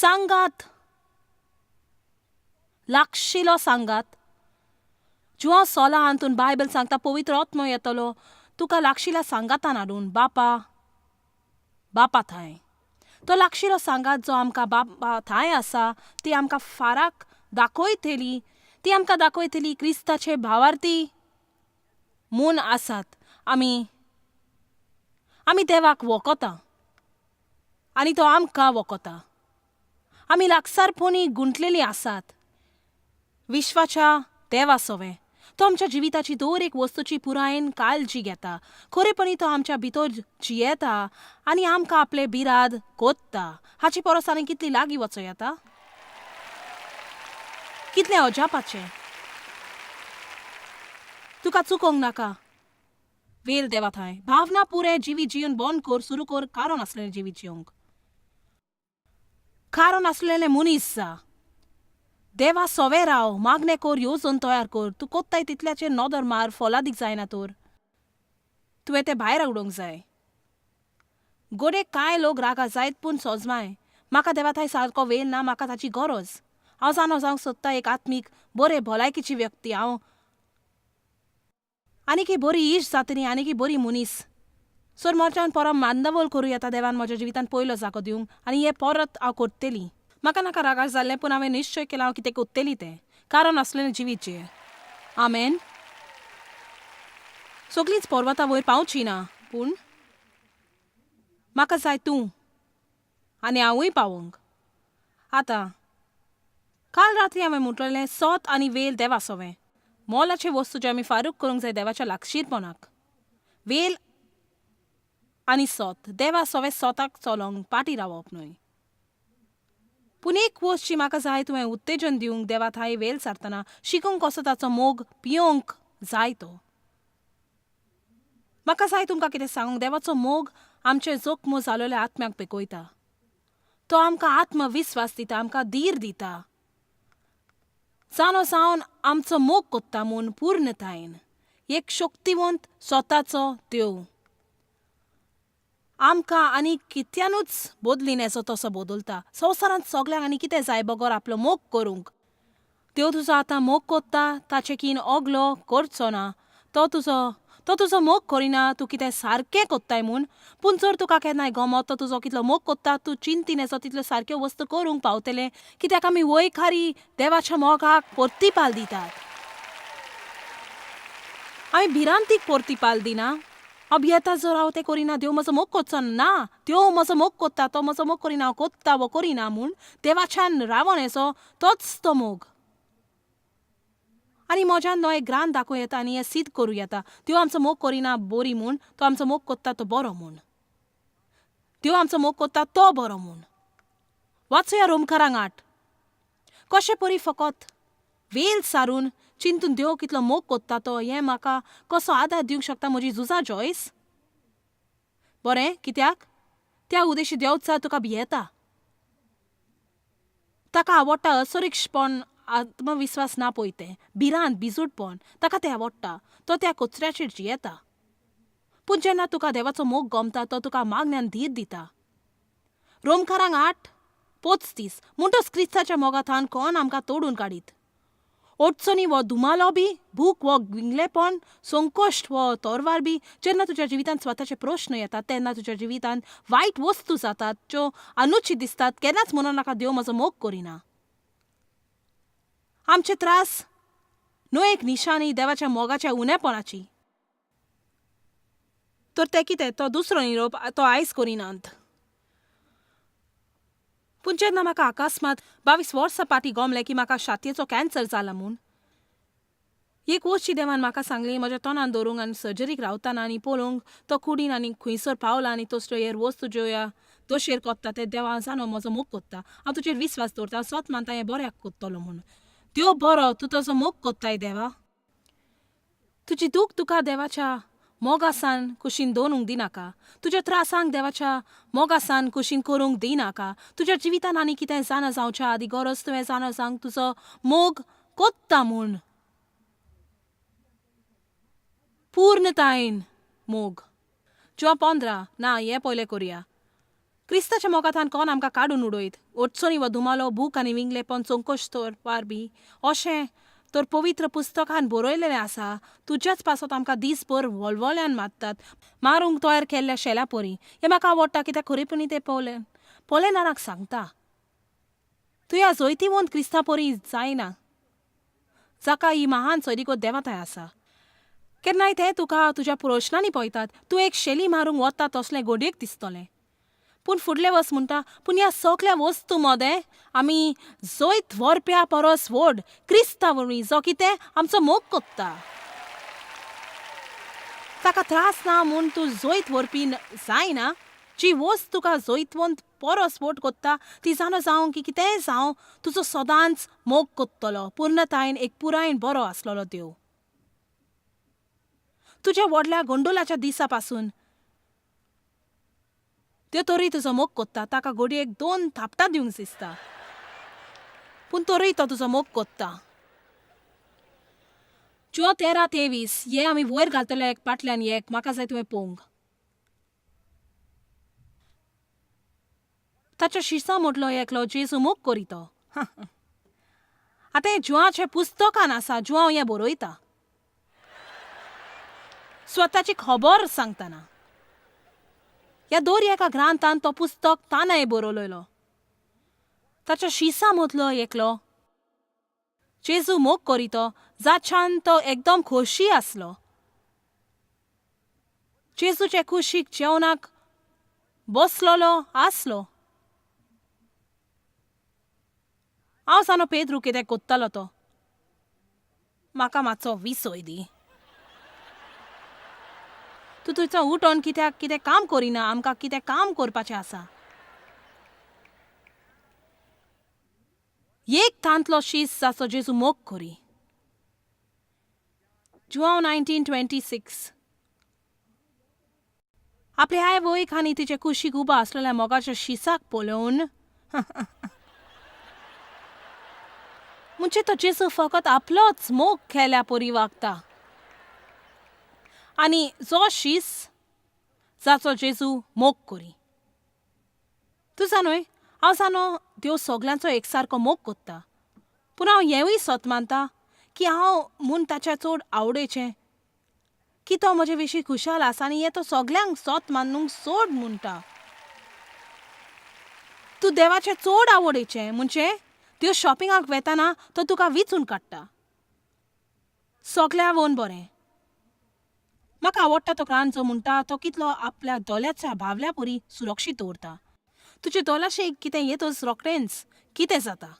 सांगात लागशिलो सांगात जेव्हा सोला हातून बायबल सांगता पवित्र आत्मो येतलो तुका लागशिल्या सांगातान हाडून बापा थाय तो लागशिलो सांगात जो आमकां बापा थाय आसा ती आमकां फाराक दाखयतली ती आमकां दाखयतली क्रिस्ताचे भावार्थी म्हूण आसात आमी देवाक वखता आनी तो आमकां वखता आमी लागसारपणी गुंतलेली आसात विश्वाच्या देवा सोवे तो आमच्या जिविताची दर एक वस्तूची पुरायेन काळजी घेता खरेपणी तो आमच्या भितर जियेता आनी आमकां आपले बिराद कोत्ता हाची परस आनी कितली लागीं वचूं येता कितले अजापाचे तुका चुकोंक नाका वेल देवा थाय भावना पुरे जिवी जिवन बंद कर सुरू कर कारण आसलेले जिवी जिवंक कारण आसलेले मनीस जा देवा सोवे राव मागणे कर येवजण तयार कर तूं कोत्ताय तितल्याचेर नदर मार फलादीक जायना तर तुवें ते भायर उडोवंक जाय गोडे कांय लोक रागा जायत पूण सोजमाय म्हाका देवा थाय सारको वेल ना म्हाका ताची गरज हांव जावंक सोदता एक आत्मीक बरे भलायकेची व्यक्ती हांव आनीक बरी इश्ट जातली आनीक बरी मनीस सर मोरच्यान परत मांदावल करूं येता देवान म्हज्या जिवितान पयलो जागो दिवंक आनी हें परत हांव करतली म्हाका नाका रागार जाल्लें पूण हांवें निश्चय केला हांव कितें करतली तें कारण आसलेलें जिवीचें आमेन सगळींच पर्वतां वयर पावची ना पूण म्हाका जाय तूं आनी हांवूय पावूंक आतां काल रात्री हांवें म्हटलेलें सोत आनी वेल देवा सोवें मोलाचे वस्तू जे आमी फारूक करूंक जाय देवाच्या लागशीरपणाक वेल आनी सोत देवा सोवे सोताक चलोंक पाटी रावप न्हय पूण एक वस्त जी म्हाका जाय तुवें उत्तेजन दिवंक देवा थाय वेल सारतना शिकूंक कसो ताचो मोग पियोंक जाय तो म्हाका जाय तुमकां कितें सांगूंक देवाचो मोग आमचे जोखमो जालोल्या आत्म्याक पिकयता तो आमकां आत्मविस्वास दिता आमकां धीर दिता जाणो जावन आमचो मोग कोत्ता म्हूण पूर्णतायेन एक शक्तिवंत स्वताचो देव आमकां आनी कित्यानूच बदली नेसो तसो बदलता संवसारांत सगळ्यांक आनी कितें जाय बगर आपलो मोग करूंक देव तुजो आतां मोग कोत्ता ताचे कीन ओगलो करचो ना तो तुजो मोग करिना तूं कितें सारकें कोत्ताय म्हूण पूण जर तुका केन्नाय गमत तो तुजो कितलो मोग कोत्ता तूं चिंती नेसो तितल्यो सारक्यो वस्तू करूंक पावतलें कित्याक आमी वयखारी देवाच्या मोगाक परतीपाल दितात आमी भिरांतीक परतीपाल दिना हांव भियेता जर हांव तें करिना देव म्हजो मोग कोत्चो ना देव म्हजो मोग कोत्ता तो म्हजो मोग करिना हांव कोत्ता वो करिना म्हूण देवाच्यान रावोन येसो तोच तो मोग आनी म्हज्यान न्हय ग्रान दाखोवं येता आनी हें सिद्ध करूं येता देव आमचो मोग करिना बरी म्हूण तो आमचो मोग कोत्ता तो बरो म्हूण देव आमचो मोग कोत्ता तो बरो म्हूण वाचुया रोमकारांक 8 कशें परी फकत वेल सारून चिंतून देव कितलो मोग कोत्ता तो हें म्हाका कसो आदार दिवंक शकता म्हजी झुजां जॉयस बरें कित्याक त्या उद्देशी देवचा तुका भियेता ताका आवडटा असुरक्षपण आत्मविस्वास ना पळय तें भिरांत बिजूटपण ताका तें आवडटा तो त्या कचऱ्याचेर जियेता पूण जेन्ना तुका देवाचो मोग गमता तो तुका मागण्यान धीर दिता रोमकारांक 8:35 म्हणटच क्रिस्ताच्या मोगाथान कोण आमकां तोडून काडीत ओडचोनी वो दुमालो बी भूक वो विंगलेपण संकोश्ट वो तोरवार बी जेन्ना तुज्या जिवितांत स्वताचे प्रश्न येतात तेन्ना तुज्या जिवितांत वायट वस्तू जातात ज्यो अनुचित दिसतात केन्नाच म्हणून नाका देव म्हजो मोग करिना आमचे त्रास न्हय एक निशाणी देवाच्या मोगाच्या उणेपणाची तर ते कितें तो दुसरो निरोप तो आयज करिनात पूण जेन्ना म्हाका अकस्मात 22 वर्सां फाटीं गमलें की म्हाका छातयेचो कॅन्सर जाला म्हूण एक वस्तू देवान म्हाका सांगली म्हज्या तोंडान दवरूंक आनी सर्जरीक रावताना आनी पळोवंक तो कुडीन आनी खंयसर पावला आनी तसल्यो हेर वस्तू ज्यो ह्या दोशेर कोत्ता ते देवा जाणो म्हजो मोग कोत्ता हांव तुजेर विस्वास दवरता स्वत मानता हें बऱ्याक कोत्तलो म्हूण देव बरो तूं ताचो मोग कोत्ताय देवा तुजी दूख तुका देवाच्या मोगासान कुशीन दवरूंक दिनाका तुज्या त्रासांक देवाच्या मोगासान कुशीन करूंक दिनाका तुज्या जिवितान आनी कितें जाणा जावच्या आदी गरज तुवें जाणा जावंक तुजो मोग कोत्ता म्हूण पूर्णतायेन मोग 15 ना हें पयलें करुया क्रिस्ताच्या मोगातान कोण आमकां काडून उडयत ओटचोनी व धुमालो बूक आनी विंगलेपण चोंकोश तोरपार बी अशें तर पवित्र पुस्तकान बरयलेलें आसा. तुज्याच पासत आमकां दिसभर व्हलव्हल्यान मारतात मारूंक तयार केल्ल्या शेल्या परी. हें म्हाका आवडटा कित्याक खरेपणी तें पोलेनाराक सांगता तूं ह्या जैतिवंत क्रिस्ता परी जायना जाका ही महान सैरीको देवाताय आसा. केन्नाय ते तुका तुज्या प्रश्नांनी पळयतात तूं एक शेली मारूंक वता तसलें गोडयेक दिसतलें. पूण फुडले वर्स म्हणटा पूण ह्या सगळ्या वस्तू मदें आमी जैत व्हरप्या परस व्हड क्रिस्ता वरवीं जो कितें आमचो मोग कोत्ता. ताका त्रास ना म्हूण तूं जैत व्हरपी जायना. जी वस्त तुका जैतवंत परस व्हड कोत्ता ती जाणो जावं की कितेंय जावं तुजो सदांच मोग कोत्तलो पूर्णतायेन एक पुरायण बरो आसलेलो देव. तुज्या व्हडल्या गोंडोलाच्या दिसा पासून त्यो तरी तुजो मोग कोत्ता. ताका घोडयेक 2 थापटां दिवंक दिसता पूण तरी तो तुजो मोग कोत्ता. जो 13-23 हे आमी वयर घालतले एक पाटल्यान एक म्हाका जाय तुवें पळोवंक. ताच्या शिसा म्हटलो एकलो जेजू मोग करीतो. आतां हें जुवांचें पुस्तकान आसा. जुवांव हें बरयता स्वताची खबर सांगतना. ह्या दर एका ग्रंथान तो पुस्तक ताणें बरयलेलो. ताच्या शिसा मदलो एकलो जेजू मोग करीतो जाच्यान तो एकदम खोशी आसलो. जेजूचे कुशीक जेवणाक बसलोलो आसलो. हांव जाणो पेद्रू कितें कोत्तालो तो. म्हाका मातसो विसय दी. तूं थंयचो उठोन कित्याक कितें काम करिना. आमकां कितें काम करपाचें आसा. एक तांतलो शीस जाचो जेजू मोग करी. जुवांव 19:26 आपले आय वयक आनी तिचे कुशीक उबा आसलेल्या मोगाच्या शिसाक पळोवन म्हणजे तो जेजू फकत आपलोच मोग केल्या परी वागता. आनी जो शीस जाचो जेजू मोग करी. तूं जाणय हांव जाणो देव सगळ्यांचो एकसारको मोग कोत्ता. पूण हांव हेंवूय सत मानता की हांव म्हूण ताच्या चड आवडेचें की तो म्हजे विशीं खुशाल आसा आनी हें तो सगळ्यांक सत मानूंक सोड म्हणटा. तूं देवाचें चड आवडेचें म्हणजे देव शॉपिंगाक वेताना तो तुका विचून काडटा. सगळ्या वन बरें. म्हाका आवडटा तो ग्रांथ जो म्हणटा तो कितलो आपल्या दोल्याच्या भावल्या परी सुरक्षीत दवरता. तुजे दोलाशेक कितें येतच रोखडेंच कितें जाता.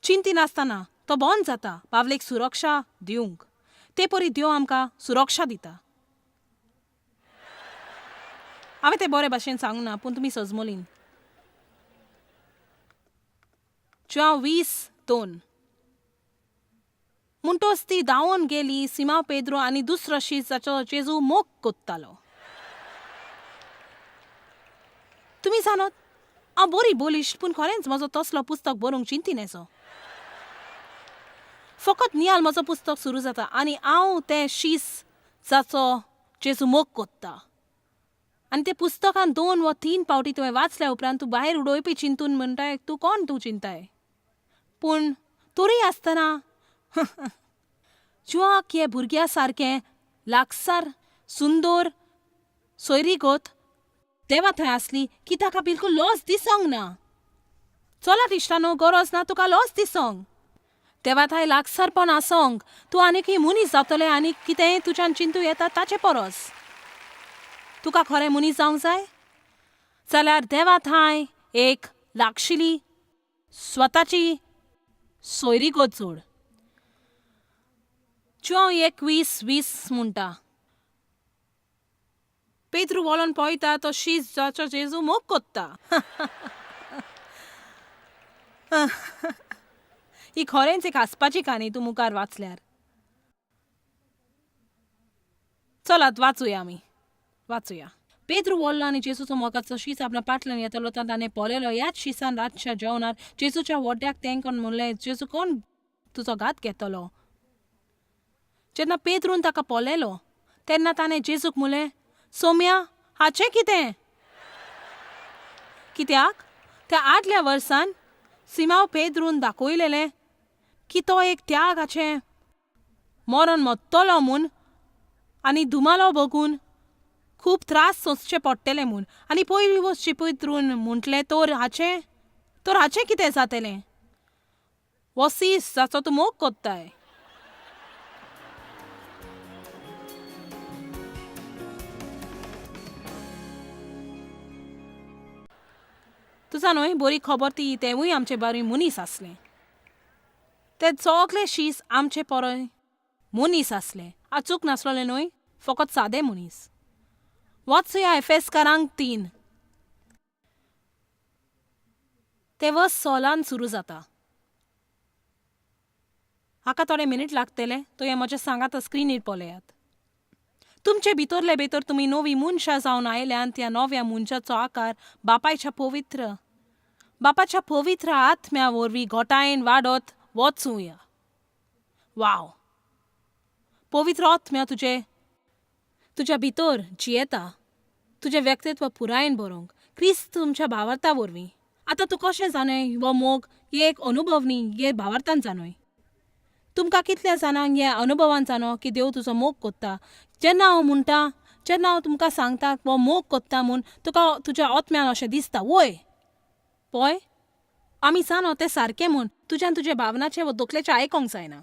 चिंती नासतना तो बंद जाता बावलेक सुरक्षा दिवंक. ते परी देव आमकां सुरक्षा दिता. हांवें तें बरे भाशेन सांगूंक ना पूण तुमी सजमलीन. जुवांव 20:2 म्हणटोच ती धांवून गेली. सिमांव पेद्रू आनी दुसरो शीस जाचो जेजू मोग कोत्तालो. तुमी जाणत हांव बरी बोलिश्ट पूण खरेंच म्हजो तसलो पुस्तक बरोवंक चिंतिनेचो. फकत नियाल म्हजो पुस्तक सुरू जाता आनी हांव तें शीस जाचो जेजू मोग कोत्ता. आनी तें पुस्तकान 2 वा 3 पावटी तुवें वाचल्या उपरांत तूं भायर उडोवपी चिंतून म्हणटाय तूं कोण तूं चिंताय. पूण तरी आसतना जुवाक हे भुरग्या सारकें लागसार सुंदर सोयरीगोत देवा थंय आसली की ताका बिलकूल लॉस दिसोंक ना. चलात इश्टानो गरज ना तुका लॉस दिसोंक. देवा थंय लागसारपण आसोंक तूं आनीकय मनीस जातलें आनी कितेंय तुज्यान चिंतू येता ताचे परस. तुका खरें मनीस जावंक जाय जाल्यार देवा थंय एक लागशिली स्वताची सोयरीगोत जोड. जुवांव 21:20 म्हणटा पेद्रू वळोन पळयता तो शीस जाचो जेजू मोग कोत्ता. ही खरेंच एक हांसपाची काणी तूं मुखार वाचल्यार. चलात वाचूया आमी वाचूया. पेद्रू वळलो आनी जेजूचो मोगाचो शीस आपल्या पाटल्यान येतलो ताणें पळयलो. ह्याच शिसान रातच्या जेवणार जेजूच्या वड्याक तेंकोन म्हणलें जेजू कोण तुजो घात घेतलो. जेन्ना पेद्रून ताका पळयलो तेन्ना ताणें जेजूक म्हणलें सोम्या हाचें कितें. कित्याक त्या आदल्या वर्सान सिमाव पेद्रून दाखयलेलें की तो एक त्यागाचें मरण मत्तलो म्हूण आनी धुमालो बघून खूब त्रास सोंसचे पडटले म्हूण आनी पयली वचची पेद्रून म्हटलें तर हाचें कितें जातलें हो सीस जाचो तूं मोग कोत्ताय. तुझा न्हय बरी खबर ती तेवूय आमचे बरी मनीस आसले. ते सगळे शीस आमचे परय मनीस आसले. अचूक नासलोले न्हय, फकत सादे मनीस. वाचूया एफेसकारांक 3. ते वर्स 16 सुरू जाता. हाका थोडे मिनीट लागतले तो हे म्हज्या सांगात स्क्रीनीर पळयात. तुमचे भितरले भितर तुमी नवी मनशां जावन आयल्यान त्या नव्या मनशाचो आकार बापाच्या पवित्र आत्म्या वरवीं घोटायेन वाडत वचूया. वाव, पवित्र आत्म्या तुज्या भितर जियेता तुजें व्यक्तित्व पुरायेन बरोवंक क्रिस्त तुमच्या भावार्था वरवीं. आतां तूं कशें जाणय हो मोग एक अनुभव न्ही, हे भावार्थान जाणय. तुमकां कितल्या जाणांक हे अनुभवान जाणो की देव तुजो मोग कोत्ता. जेन्ना हांव तुमकां सांगता हो मोग कोत्ता म्हूण तुका तुज्या आत्म्यान अशें दिसता वय पळय, आमी जाणो तें सारकें म्हूण तुज्यान तुजे भावनाचे वा तकलेचें आयकोंक जायना.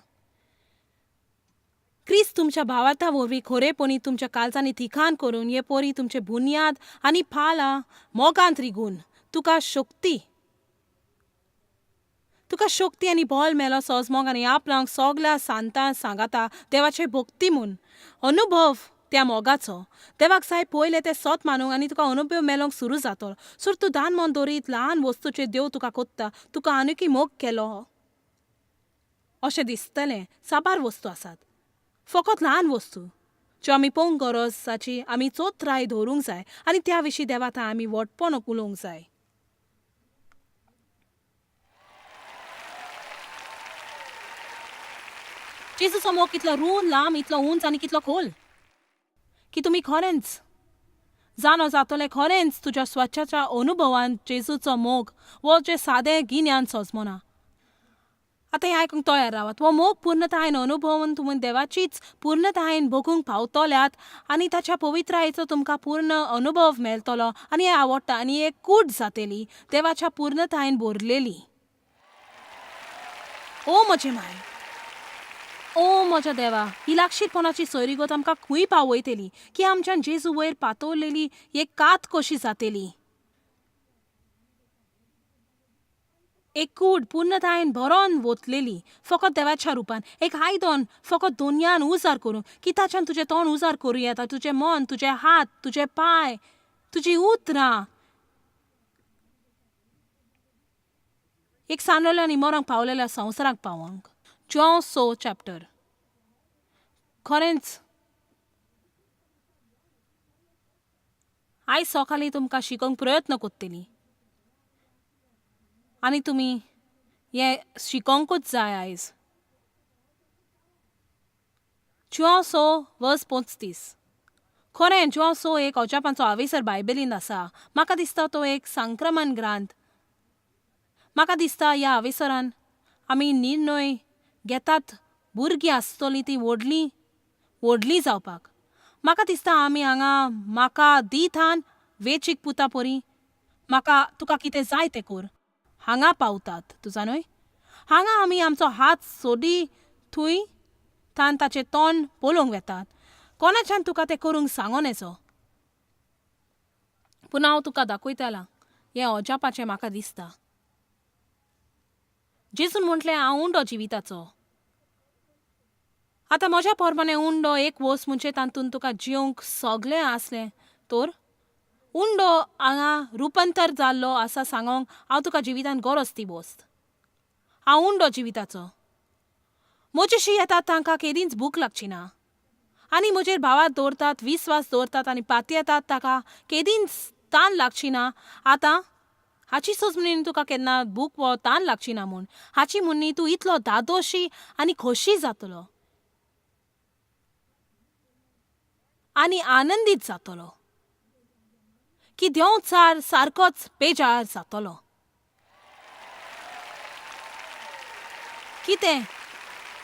क्रिस्त तुमच्या भावार्था वरवीं खरेपणी तुमच्या काळजांनी तिखान करून हे परी तुमचे बुन्याद आनी फालां मोगांत रिगून तुका शक्ती आनी बॉल मेलो सोजमोग आनी आपणाक सगल्या सांतां सांगाता देवाचे भक्ती म्हूण अनुभव त्या मोगाचो देवाक जाय पयले ते सोत मानूंक आनी तुका अनुभव मेलोंक सुरू जातलो. सर तूं दान मन दरीत ल्हान वस्तूचे देव तुका कोत्ता, तुका आनिकूय मोग केलो अशें दिसतलें. साबार वस्तू आसात, फकत ल्हान वस्तू ज्यो आमी पळोवंक गरज जाची आमी चोच राय दवरूंक जाय आनी त्या विशीं देवा थंय आमी वटपण उलोवंक जाय. जेजूचो मोग कितलो रूंद लांब, इतलो उंच आनी कितलो खोल की तुमी खरेंच जाणो जातले खरेंच तुज्या स्वच्छाच्या अनुभवान जेजूचो मोग वो जे सादें गिन्यान सोजमना. आतां हें आयकूंक तयार रावात. हो मोग पूर्णतायेन अनुभवून तुमी देवाचीच पूर्णतायेन बघूंक पावतल्यात आनी ताच्या पवित्रायेचो तुमकां पूर्ण अनुभव मेळटलो आनी हें आवडटा आनी एक कूट जातली देवाच्या पूर्णतायेन भरलेली. ओ म्हजे माय, ओ म्हज्या देवा, ही लागशीरपणाची सोयरीगत आमकां खूंय पावयतली की आमच्यान जेजू वयर पातळलेली एक कात कशी जातली. एक कूड पूर्णतायेन भरोन वतलेली फकत देवाच्या रुपान. एक आयदन फकत दोनयान उजार करूं की ताच्यान तुजें तोंड उजार करूं येता, तुजें मन, तुजे हात, तुजे पाय, तुजी उतरां एक सांडलेल्या आनी मरांक पावलेल्या संवसाराक पावंक. John 6 chapter. खरेंच आयज सकाळीं तुमकां शिकोवंक प्रयत्न कोत्तली आनी तुमी हें शिकोवंकूच जाय आयज. जॉन 6 वर्स 35. खरें जॉन 6 एक अजापांचो आविसर बायबलींत आसा. म्हाका दिसता तो एक संक्रमण ग्रंथ. म्हाका दिसता ह्या आविसरान आमी निर्णय घेतात भुरगीं आसतलीं ती व्हडलीं जावपाक. म्हाका दिसता आमी हांगा म्हाका दिथान वेंचीक पुता परी तुका कितें जाय तें कर हांगा पावतात. तुजा न्हय, हांगा आमी आमचो हात सोडी थंय तान ताचें तोंड पळोवंक वेतात. कोणाच्यान तुका तें करूंक सांगोन येचो. पूण हांव तुका दाखयतलां हें अजापाचें म्हाका दिसता. जेजून म्हटलें हांव उंडो जिविताचो. आतां म्हज्या पोरमाणें उंडो एक वस्त म्हणजे तातूंत तुका जिवंक सगलें आसलें तर उंडो हांगा रुपांतर जाल्लो आसा सांगोंक हांव तुका जिवितान गरज ती वस्त. हांव उंडो जिविताचो. म्हजेशी येतात तांकां केदींच भूक लागची ना आनी म्हजेर भावार दवरतात, विस्वास दवरतात आनी पातयेतात ताका केदींच तान लागची ना. आतां हाची सोजमणी तुका केन्ना भूक वा तान लागची ना म्हूण. हाची म्हणणी तूं इतलो धादोशी आनी खोशी जातलो आनी आनंदीत जातलो की देंवचार सारकोच बेजार जातलो. कितें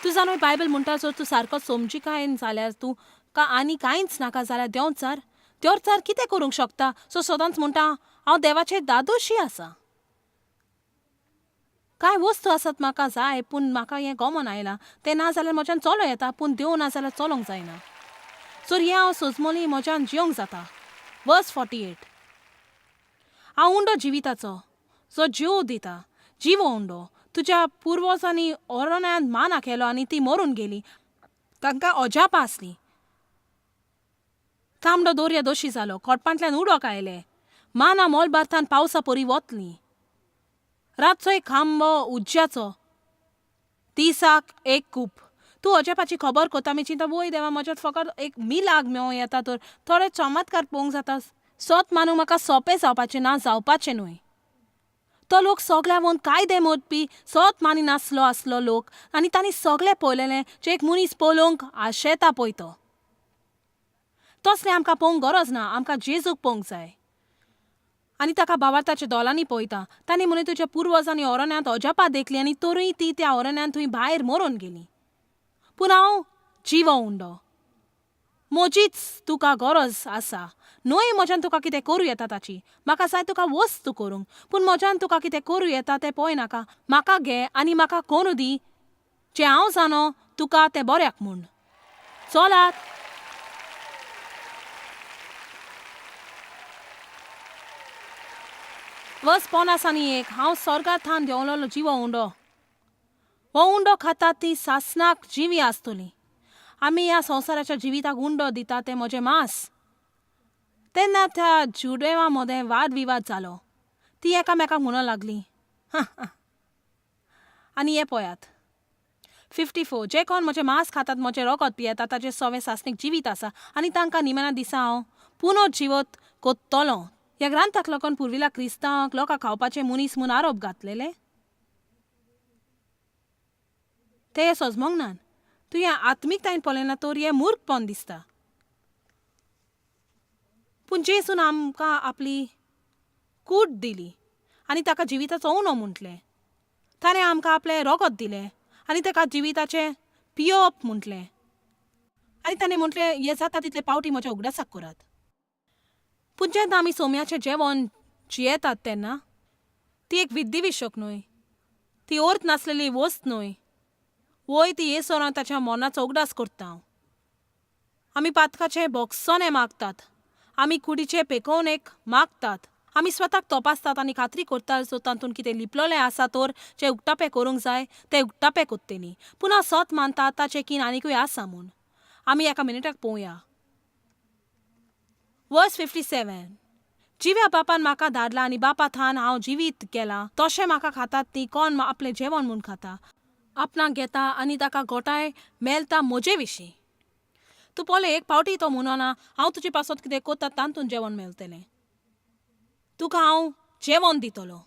तुझा न्हय बायबल म्हणटा जर तूं सारको समजी काय जाल्यार तूं का आनी कांयच नाका जाल्यार देंवचार कितें करूंक शकता. सो सदांच म्हणटा हांव देवाचें दादोशी आसा. कांय वस्तू आसात म्हाका जाय पूण म्हाका हें गमन आयलां तें ना जाल्यार म्हज्यान चलो येता पूण देव ना जाल्यार चलोंक जायना. सो हें हांव सोजमोली म्हज्यान जियोंक जाता. वर्स 48 हांव उंडो जिविताचो जो जीव दिता. जिवो उंडो तुज्या पुर्वजांनी अरण्यांत माना केलो आनी ती मरून गेली. तांकां अजापां आसलीं. तांबडो दर्या दोशी जालो. खोटपांतल्यान उदक आयलें. माना मोलबार्थान पावसा परी वतलीं. रातचो एक खांबो उज्ज्याचो दिसाक एक कूप. तूं अजापाची खबर कोता आमी चिंता वय देवा म्हज्यात फकत एक मिलाग मेळों येता तर थोडे चमत्कार पळोवंक जाता. सोत मानूंक म्हाका सोंपें जावपाचें ना जावपाचें न्हय. तो लोक सगळ्या वोन कायदे मोडपी सोत मानी नासलो आसलो लोक आनी तांणी सगळें पळयलेलें जे एक मनीस पळोवंक आशेता पळय तो. तसलें आमकां पळोवंक गरज ना. आमकां जेजूक पळोवंक जाय. आनी ताका भावार्थाच्या दोलांनी पळयता. तांणी म्हणून तुज्या पुर्वजांनी अरण्यांत अजापां देखलीं आनी तरूय ती त्या अरण्यांत थंय भायर मरून गेलीं. पूण हांव जिवो उंडो. म्हजीच तुका गरज आसा. न्हय म्हज्यान तुका कितें करूं येता ताची. म्हाका जाय तुका वस्तू करूंक पूण म्हज्यान तुका कितें करूं येता तें पळयनाका. म्हाका घे आनी म्हाका करूं दी जें हांव जाणो तुका तें बऱ्याक म्हूण. चलात. वर्स 50 आनी 1 हांव स्वर्गांतल्यान देंवलोलो जिवो उंडो. हो उंडो खाता ती सासनाक जिवी आसतली. आमी ह्या संवसाराच्या जिविताक उंडो दिता तें म्हजें मांस. तेन्ना त्या जुडेवा मदें वादविवाद जालो. ती एकामेकाक म्हणूंक लागलीं आनी हें पळयात 54 जे कोण म्हजें मांस खातात म्हजें रगत पियेतात ताचें सवें सासणीक जिवीत आसा आनी तांकां निमाण्या दिसा हांव पुनर्जिवत कोत्तलों. ह्या ग्रंथाक लागून पुर्विल्या क्रिस्तांवांक लोकां खावपाचे मनीस म्हूण आरोप घातलेले. ते सोजमोंक ना. तूं हें आत्मीकतायेन पळयना तर हें मूर्खपण दिसता. पूण जेसून आमकां आपली कूट दिली आनी ताका जिविताचो उणो म्हटलें. ताणें आमकां आपलें रगत दिलें आनी ताका जिविताचें पियोप म्हटलें. आनी ताणें म्हटलें हें जाता तितले पावटी म्हज्या उगडासाक करात. पूण जेन्ना आमी सोम्याचें जेवण जियेतात तेन्ना ती एक विधिविशक न्हय. ती अर्थ नासलेली वस्त न्हय. वय ती येसोरान ताच्या मरणाचो उगडास करता. आमी पातकाचे बोगसोने मागतात. आमी कुडीचे पेकोवणेक मागतात. आमी स्वताक तपासतात आनी खात्री करतात जर तातूंत कितें लिपलोलें आसा तर जें उक्तापें करूंक जाय तें उक्तापें कोत्तेली. पूण हांव सत मानता ताचें कीन आनीकूय आसा म्हूण. आमी एका मिनिटाक पळोवया. वर्स 57 जिव्या बापान म्हाका धाडला आनी बापा थान हांव जिवीत केलां तशें म्हाका खातात ती कोण आपलें जेवण म्हूण खाता आपणाक घेता आनी ताका गोठाय मेलता म्हजे विशीं. तूं पळय एक पावटी तो म्हणना हांव तुजे पासत कितें कोत्ता तातूंत जेवण मेळटलें. तुका हांव जेवण दितलो.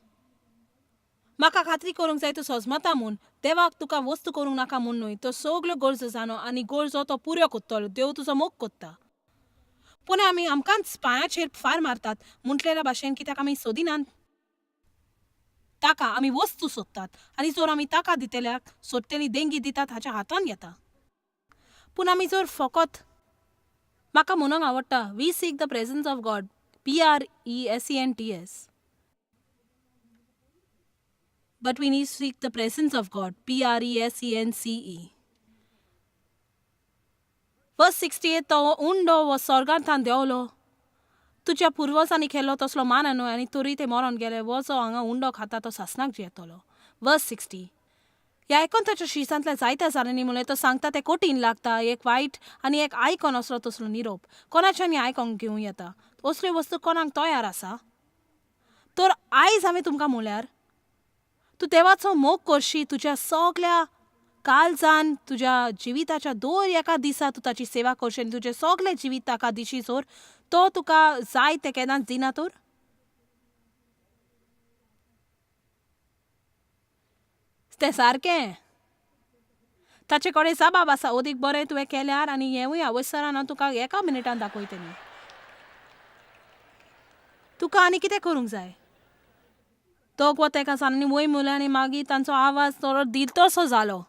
म्हाका खात्री करूंक जाय तूं सोजमता म्हूण. देवाक तुका वस्तू करूंक नाका म्हूण न्हय तो सगल्यो गरजो जाणो आनी गरजो तो पुरो कोत्तलो. देव तुजो मोग कोत्ता. पूण आमी आमकांच पांयाचेर फार मारतात म्हटलेल्या भाशेन कित्याक आमी सोदिनात ताका आमी वस्तू सोदतात आनी जर आमी ताका दितल्याक सोडटेली देंगी दितात हाच्या हातान घेता. पूण आमी जर फकत म्हाका म्हणूंक आवडटा we seek the presence of God PRESENTS but we need seek the presence of God PRESENCE. Verse 68 तो उंडो वो स्वर्गांतल्यान देंवलो. तुज्या पुर्वजांनी केलो तसलो मान न्हय आनी तरी ते मरोन गेले. वो जो हांगा उंडो खाता तो सासनाक जियेतलो. वर्स 60 ह्या आयकोन ताच्या शिसांतल्या जायत्या जाणांनी म्हणलें तो सांगता तें कठीण लागता. एक वायट आनी एक आयकोन असलो तसलो निरोप कोणाच्यानी आयकोंक घेवं येता. असल्यो वस्तू कोणाक तयार आसा तर आयज हांवें तुमकां म्हळ्यार तूं देवाचो मोग करशी तुज्या सगल्या काळजान तुज्या जिविताच्या दर एका दिसा तूं ताची सेवा करशी आनी तुजें सगलें जिवीत ताका दिशी जर तो तुका जाय तें केन्नाच दिना तर तें सारकें. ताचे कडेन जबाब आसा. ओदीक बरें तुवें केल्यार आनी हेंवूय आवयसरान हांव तुका एका मिनिटान दाखयतलें. तुका आनी कितें करूंक जाय? तो वो तेका सांगनी वय मुले आनी मागीर तांचो आवाज थोडो दिलतसो जालो.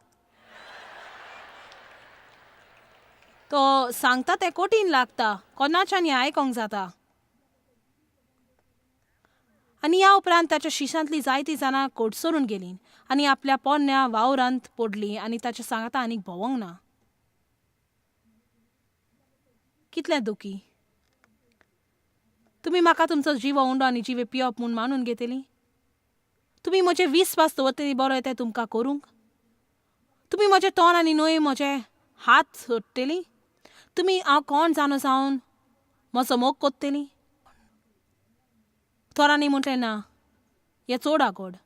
तो सांगता तें कठीण लागता, कोणाच्यानी आयकोंक जाता. आनी ह्या उपरांत ताच्या शिश्यांतली जायतीं जाणां कोडसरून गेलीं आनी आपल्या पोरण्या वावरांत पडलीं आनी ताच्या सांगाता आनीक भोवंक ना. कितलें दुखी. तुमी म्हाका तुमचो जिवो उंडो आनी जिवे पियप म्हूण मानून घेतली. तुमी म्हजे विस्वास दवरतली बरो येते तुमकां करूंक. तुमी म्हजे तोंड आनी न्हय म्हजे हात सोडटली. तुमी हांव कोण जाणो जावन म्हजो मोग कोत्तली. थोरांनी म्हटलें ना, हें चड आगोड,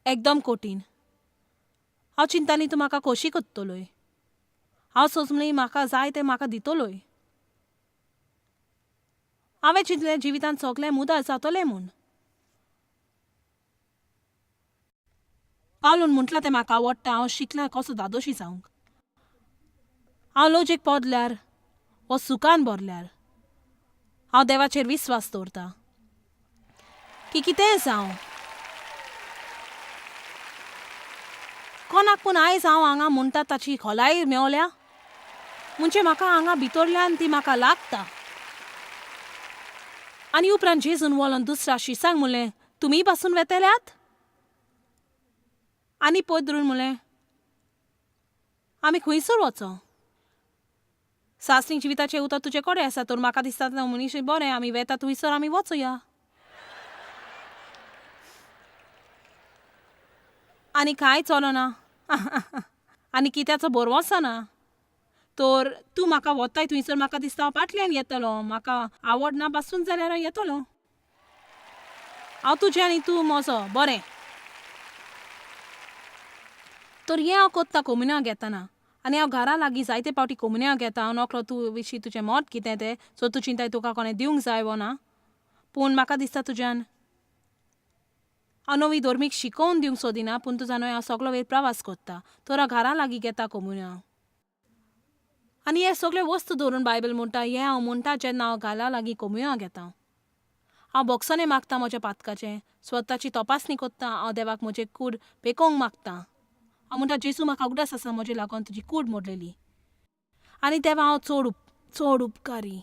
एकदम कठीण. हांव चिंताली तूं म्हाका खोशी कोत्तलोय. हांव सोंसमली म्हाका जाय तें म्हाका दितलोय. हांवें चिंतलें जिवितांत सगलें मुदार जातलें म्हूण. पावलून म्हटलां तें म्हाका आवडटा. हांव शिकलां कसो दादोशी जावंक. हांव लॉजीक पोदल्यार वो सुखान भरल्यार हांव देवाचेर विस्वास दवरतां की कितेंय जावं. कोणाक पूण आयज हांव हांगा म्हणटा ताची खोलाय मेवल्या म्हणजे म्हाका हांगा भितरल्यान ती म्हाका लागता. आनी उपरांत जेजून वळोन दुसऱ्या शिसांक म्हणलें, तुमी पासून वेतल्यात? आनी पयदरून म्हणलें, आमी खंयसर वचों? सासरींग जिविताचें उतर तुजे कडेन आसा तर म्हाका दिसता मनीस बरें आमी वेता थंयसर आमी वचुया. आनी कांय चलना आनी कित्याचो भरवोसो ना. तर तूं म्हाका वताय थंयसर म्हाका दिसता हांव फाटल्यान येतलो. म्हाका आवडना पासून जाल्यार हांव येतलो. हांव तुजें आनी तूं म्हजो बरें. तर हें हांव कोत्तां कम्युनिया घेतना. आनी हांव घरा लागीं जायते फावटी कम्युनिया घेता. हांव नकळो तूं विशीं तुजें मत कितें तें सो तूं चिंताय तुका कोणें दिवंक जाय वो ना. पूण म्हाका दिसता तुज्यान हांव नवी धर्मीक शिकोवन दिवंक सोदिना. पूण तूं जाणा हांव सगलो वेळ प्रवास कोत्ता तर हांव घरा लागीं घेता कम्युनिया. आनी हे सगळे वस्तू धरून बायबल म्हणटा हें हांव म्हणटा जेन्ना हांव घरा लागीं कम्युनिया घेता. हांव बोगसोने मागता म्हज्या पातकाचें, स्वताची तपासणी कोत्ता. हांव देवाक म्हजें कूड पेकोवंक मागता. हांव म्हणटा जेजू म्हाका उगडास आसा म्हजे लागून तुजी कूड मोडलेली. आनी देवा हांव चड उपकारी.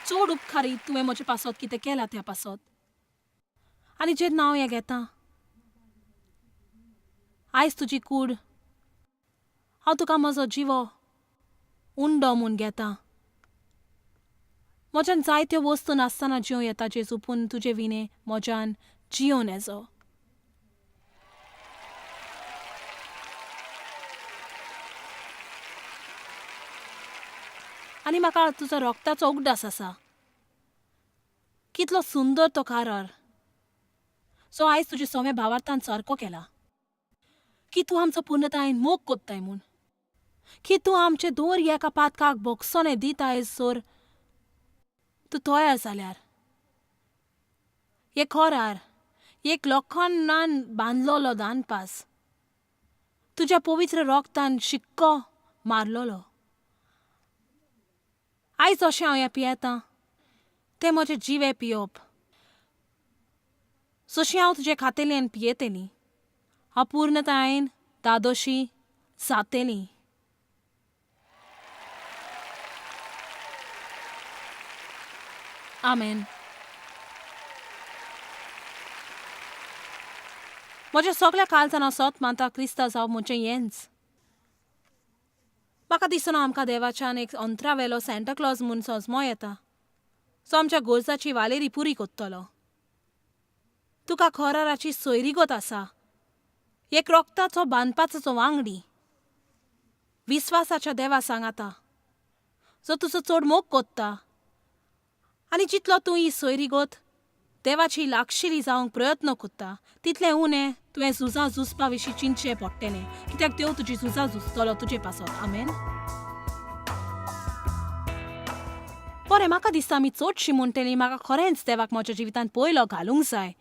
चड उपकारी तुवें म्हजे पासत कितें केलां त्या पासत. आनी जेन्ना हांव हें घेतां आयज तुजी कूड हांव तुका म्हजो जिवो उंडो म्हूण घेतां. म्हज्यान जायत्यो वस्तू नासतना जिवं येता जेजू पूण तुजे विने म्हज्यान जियोन येजो. आनी म्हाका तुजो रोगताचो उगडास आसा. कितलो सुंदर तो कारार. सो आयज तुजे सगळे भावार्थान सारको केला की तूं आमचो पूर्णतायेन मोग कोत्ताय म्हूण. की तूं आमचे दर एका पातकाक बोगसोने दिताय सोर तूं तयार जाल्यार. हे खोरार एक लोखंडान बांदलोलो दानपास तुज्या पवित्र रोगतान शिक्को मारलोलो. आयज जशें हांव हें पियेतां तें म्हजें जिवें पियोप. जशी हांव तुजे खातेली आनी पियेतेली हांव पूर्णतायेन दादोशी जातेली. आमेन. म्हज्या सगल्या काळजान हांव सत मानता क्रिस्तांव जावप म्हणचें हेंच. म्हाका दिसना आमकां देवाच्यान एक अंतरावेलो सेंटा क्लॉज म्हूण सजमो येता सो आमच्या गोरजाची वालेरी पुरी कोत्तलो. तुका खोराराची सोयरीगत आसा. एक रोगताचो बांदपाचो वांगडी विस्वासाच्या देवा सांगाता जो तुजो चड मोग कोत्ता. आनी जितलो तूं ही सोयरीगत देवाची लागशिली जावंक प्रयत्न कोत्ता तितलें उणें तुवें झुजां झुजपा विशीं चिंतचें पडटलें कित्याक देव तुजी झुजां झुजतलो तुजे पासत. आमेन. बरें म्हाका दिसता आमी चडशीं म्हणटलीं म्हाका खरेंच देवाक म्हज्या जिवितांत पयलो घालूंक जाय.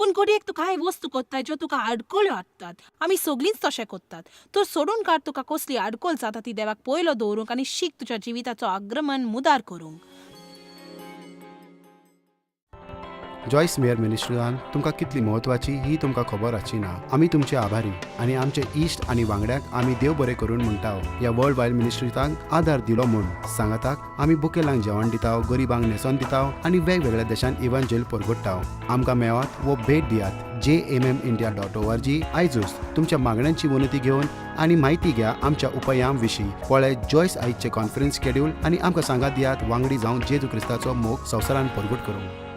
पूण घडयेक तुका कांय वस्तू कोत्ताय ज्यो तुका आडकोळ्यो हाडटात. आमी सगळींच तशें कोत्तात. तर सोडून काड तुका कसली आडकोळ जाता ती देवाक पयलो दवरूंक आनी शीक तुज्या जिविताचो आग्रमण मुदार करूंक. जॉयस मेयर मिनिस्ट्रीजान तुमकां कितली म्हत्वाची ही तुमकां खबर आसची ना. आमी तुमचे आभारी आनी आमचे इश्ट आनी वांगड्याक आमी देव बरें करून म्हणटाव. ह्या वर्ल्ड वायड मिनिस्ट्रीजांक आदार दिलो म्हूण सांगाताक आमी बुकेलांक जेवण दिताव, गरिबांक न्हेसोन दिताव आनी वेगवेगळ्या देशांत इव्हँजल परगटाव. आमकां मेळात वो भेट दियात jmmindia.org. आयजूच तुमच्या मागण्यांची उन्नती घेवन आनी म्हायती घ्या आमच्या उपायां विशीं. पळय जॉयस आयजचे कॉन्फरन्स शेड्यूल आनी आमकां सांगात दियात वांगडी जावन जेजू क्रिस्ताचो मोग संवसारान परगट करूंक.